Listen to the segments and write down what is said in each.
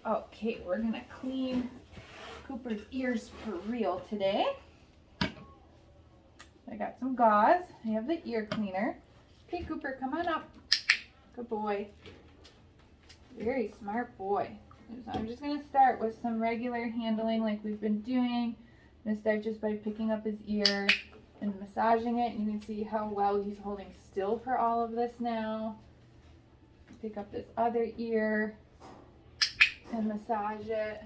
Okay, we're gonna clean Cooper's ears for real today. I got some gauze. I have the ear cleaner. Okay, Cooper, come on up. Good boy. Very smart boy. So I'm just gonna start with some regular handling like we've been doing. I'm gonna start just by picking up his ear and massaging it. You can see how well he's holding still for all of this now. Pick up this other ear and massage it.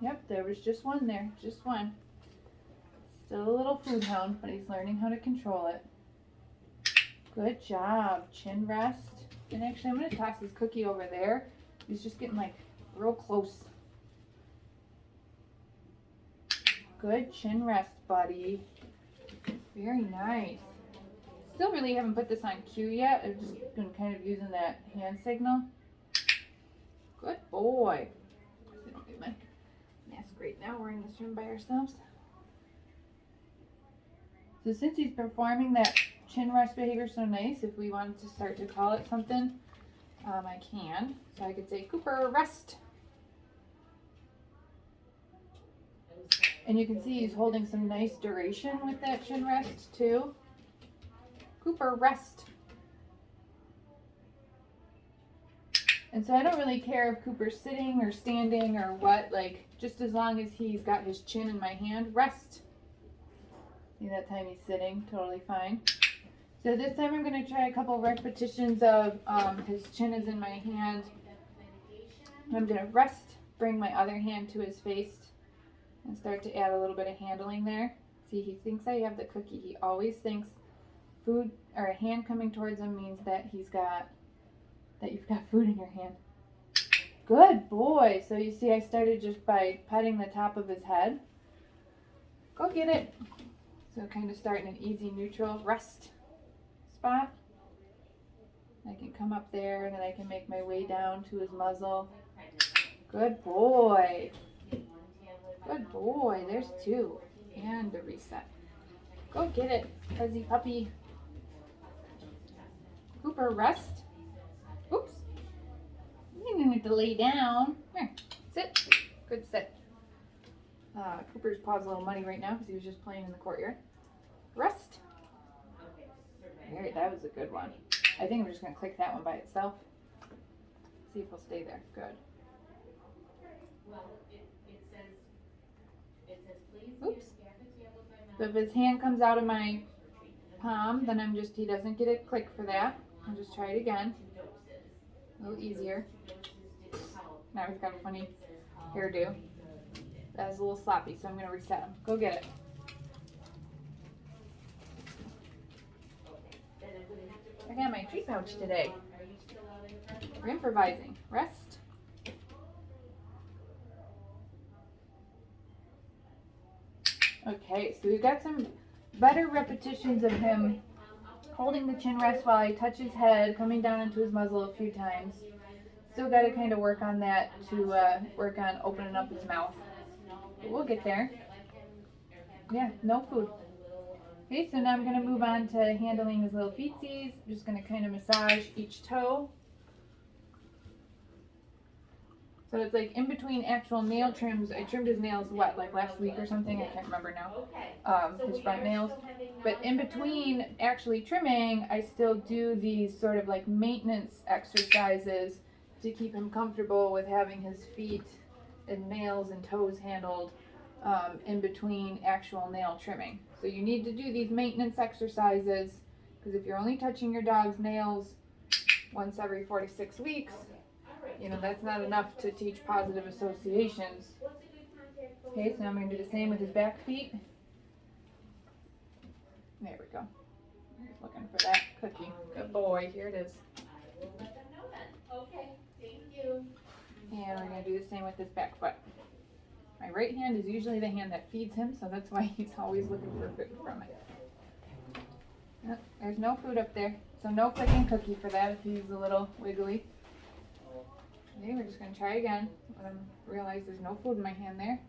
Yep, there was just one there, just one. Still a little food hound, but he's learning how to control it. Good job. Chin rest. And actually, I'm going to toss his cookie over there. He's just getting like real close. Good chin rest, buddy. Very nice. Still really haven't put this on cue yet. I've just been kind of using that hand signal. Good boy. I don't get my mask right now. We're in this room by ourselves. So since he's performing that chin rest behavior so nice, if we wanted to start to call it something, I can. So I could say, Cooper, rest. And you can see he's holding some nice duration with that chin rest too. Cooper, rest. And so I don't really care if Cooper's sitting or standing or what, like just as long as he's got his chin in my hand, rest. See, that time he's sitting, totally fine. So this time I'm going to try a couple repetitions of his chin is in my hand. I'm going to rest, bring my other hand to his face, and start to add a little bit of handling there. See, he thinks I have the cookie. He always thinks food or a hand coming towards him means that you've got food in your hand. Good boy. So you see I started just by petting the top of his head. Go get it. So kind of start in an easy neutral rest spot. I can come up there and then I can make my way down to his muzzle. Good boy. Good boy. There's two. And a reset. Go get it, fuzzy puppy. Cooper, rest. Oops. You need to lay down. Here, sit. Good sit. Cooper's paw's a little muddy right now because he was just playing in the courtyard. Rest. Alright, that was a good one. I think I'm just going to click that one by itself. See if he'll stay there. Good. Oops. So if his hand comes out of my palm, then he doesn't get a click for that. I'll just try it again. A little easier. Now he's got a funny hairdo. That was a little sloppy, so I'm going to reset him. Go get it. I got my treat pouch today. We're improvising. Rest. Okay, so we've got some better repetitions of him holding the chin rest while I touch his head, coming down into his muzzle a few times. Still got to kind of work on that to work on opening up his mouth. But we'll get there. Yeah, no food. Okay, so now I'm going to move on to handling his little feetsies. I'm just going to kind of massage each toe. So it's like in between actual nail trims. I trimmed his nails, like last week or something? I can't remember now. His front nails. But in between actually trimming, I still do these sort of like maintenance exercises to keep him comfortable with having his feet and nails and toes handled in between actual nail trimming. So you need to do these maintenance exercises because if you're only touching your dog's nails once every 4 to 6 weeks, that's not enough to teach positive associations. Okay, so now I'm going to do the same with his back feet. There we go. Looking for that cookie. Good boy. Here it is. Okay, thank you. And we're going to do the same with his back foot. My right hand is usually the hand that feeds him, so that's why he's always looking for food from it. Yep, there's no food up there, so no clicking cookie for that if he's a little wiggly. Okay, we're just going to try again. Realize there's no food in my hand there.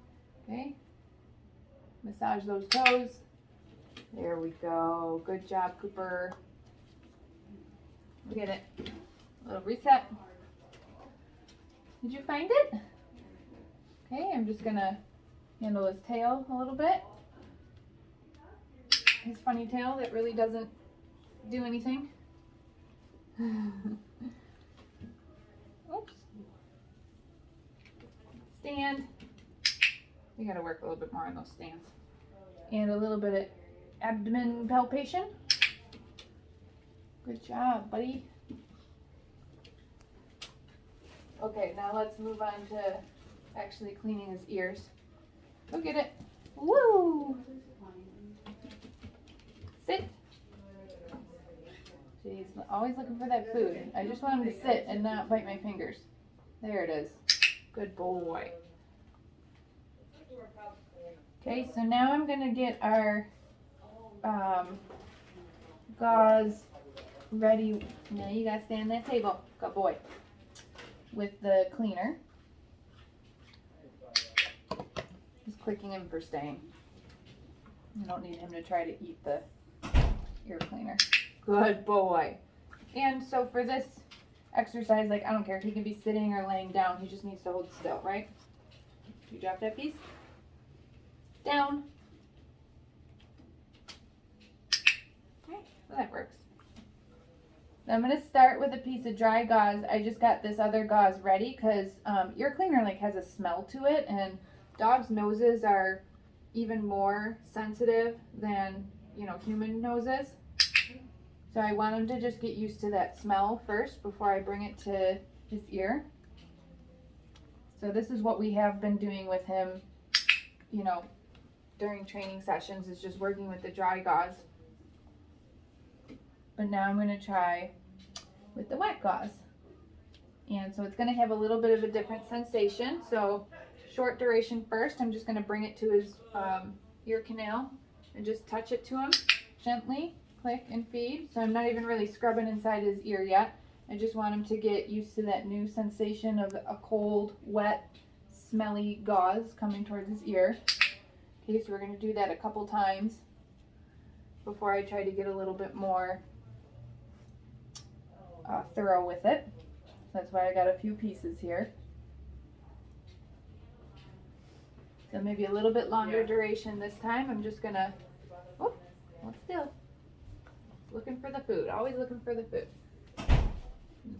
Okay. Massage those toes. There we go. Good job, Cooper. Get it. A little reset. Did you find it? Okay, I'm just gonna handle his tail a little bit. His funny tail that really doesn't do anything. Oops. Stand. We gotta work a little bit more on those stands. And a little bit of abdomen palpation. Good job, buddy. Okay, now let's move on to actually cleaning his ears. Go get it. Woo! Sit. He's always looking for that food. I just want him to sit and not bite my fingers. There it is. Good boy. Okay, so now I'm going to get our gauze ready. Now you got to stay on that table. Good boy. With the cleaner. Just clicking him for staying. I don't need him to try to eat the ear cleaner. Good boy. And so for this exercise, like I don't care if he can be sitting or laying down, he just needs to hold still, right? You drop that piece. Down. Okay, so that works. Now I'm going to start with a piece of dry gauze. I just got this other gauze ready because ear cleaner like has a smell to it, and dogs' noses are even more sensitive than, you know, human noses. So I want him to just get used to that smell first before I bring it to his ear. So this is what we have been doing with him, you know, during training sessions, is just working with the dry gauze. But now I'm going to try with the wet gauze. And so it's going to have a little bit of a different sensation. So short duration first, I'm just going to bring it to his ear canal and just touch it to him gently. Click and feed. So I'm not even really scrubbing inside his ear yet. I just want him to get used to that new sensation of a cold, wet, smelly gauze coming towards his ear. Okay, so we're going to do that a couple times before I try to get a little bit more thorough with it. That's why I got a few pieces here. So maybe a little bit longer duration this time. I'm just going to, oh, hold still. Looking for the food, always looking for the food.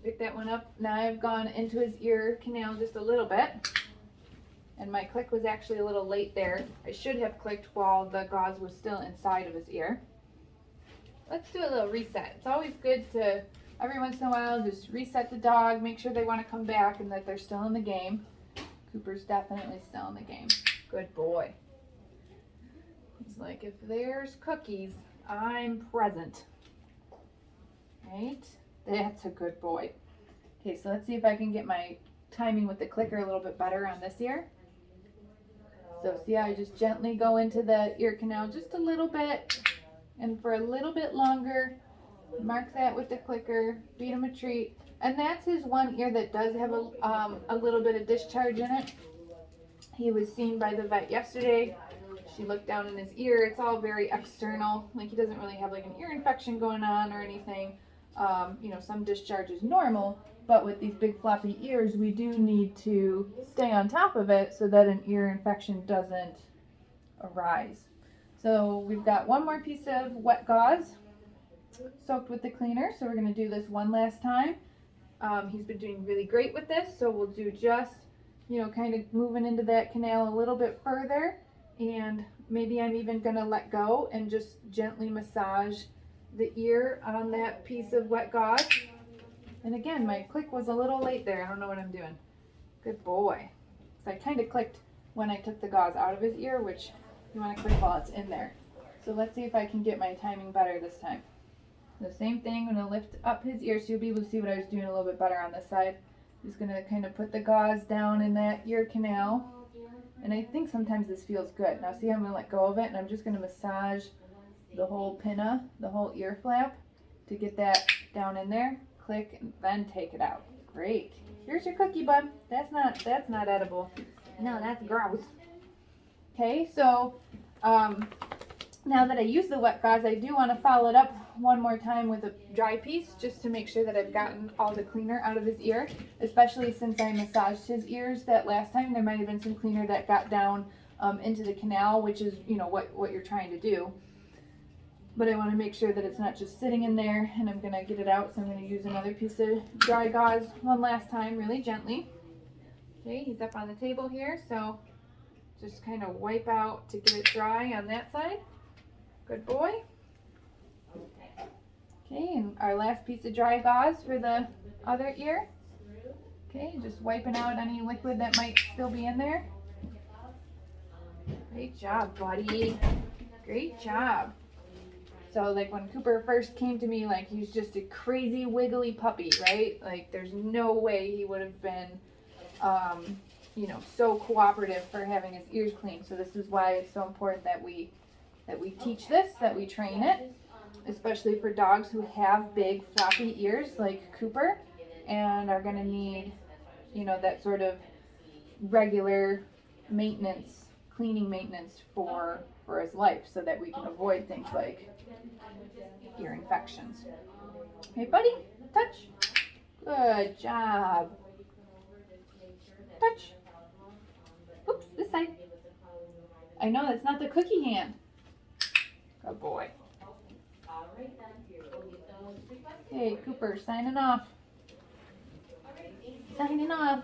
Pick that one up. Now I've gone into his ear canal just a little bit. And my click was actually a little late there. I should have clicked while the gauze was still inside of his ear. Let's do a little reset. It's always good to, every once in a while, just reset the dog, make sure they want to come back and that they're still in the game. Cooper's definitely still in the game. Good boy. He's like, if there's cookies, I'm present. Right? That's a good boy. Okay, so let's see if I can get my timing with the clicker a little bit better on this ear. So see how I just gently go into the ear canal just a little bit, and for a little bit longer, mark that with the clicker, feed him a treat. And that's his one ear that does have a little bit of discharge in it. He was seen by the vet yesterday. She looked down in his ear. It's all very external. Like he doesn't really have like an ear infection going on or anything. You know, some discharge is normal, but with these big floppy ears, we do need to stay on top of it so that an ear infection doesn't arise. So we've got one more piece of wet gauze soaked with the cleaner. So we're going to do this one last time. He's been doing really great with this. So we'll do just, you know, kind of moving into that canal a little bit further. And maybe I'm even going to let go and just gently massage the ear on that piece of wet gauze. And again, my click was a little late there. I don't know what I'm doing. Good boy. So I kind of clicked when I took the gauze out of his ear, which you want to click while it's in there. So let's see if I can get my timing better this time. The same thing, I'm going to lift up his ear so you'll be able to see what I was doing a little bit better on this side. Just going to kind of put the gauze down in that ear canal. And I think sometimes this feels good. Now see, I'm going to let go of it, and I'm just going to massage the whole pinna, the whole ear flap, to get that down in there. Click and then take it out. Great. Here's your cookie, bud. That's not edible. No, that's gross. Okay, so now that I use the wet gauze, I do want to follow it up one more time with a dry piece just to make sure that I've gotten all the cleaner out of his ear, especially since I massaged his ears that last time. There might have been some cleaner that got down into the canal, which is, you know, what you're trying to do. But I want to make sure that it's not just sitting in there, and I'm going to get it out. So I'm going to use another piece of dry gauze one last time, really gently. Okay, he's up on the table here, so just kind of wipe out to get it dry on that side. Good boy. Okay, and our last piece of dry gauze for the other ear. Okay, just wiping out any liquid that might still be in there. Great job, buddy. Great job. So like when Cooper first came to me, like he was just a crazy wiggly puppy, right? Like there's no way he would have been, you know, so cooperative for having his ears clean. So this is why it's so important that we teach this, that we train it, especially for dogs who have big floppy ears like Cooper and are gonna need, you know, that sort of regular maintenance, cleaning maintenance for his life, so that we can avoid things like ear infections. Hey, buddy, touch. Good job. Touch. Oops, this side. I know, that's not the cookie hand. Good boy. Okay, Cooper, signing off. Signing off.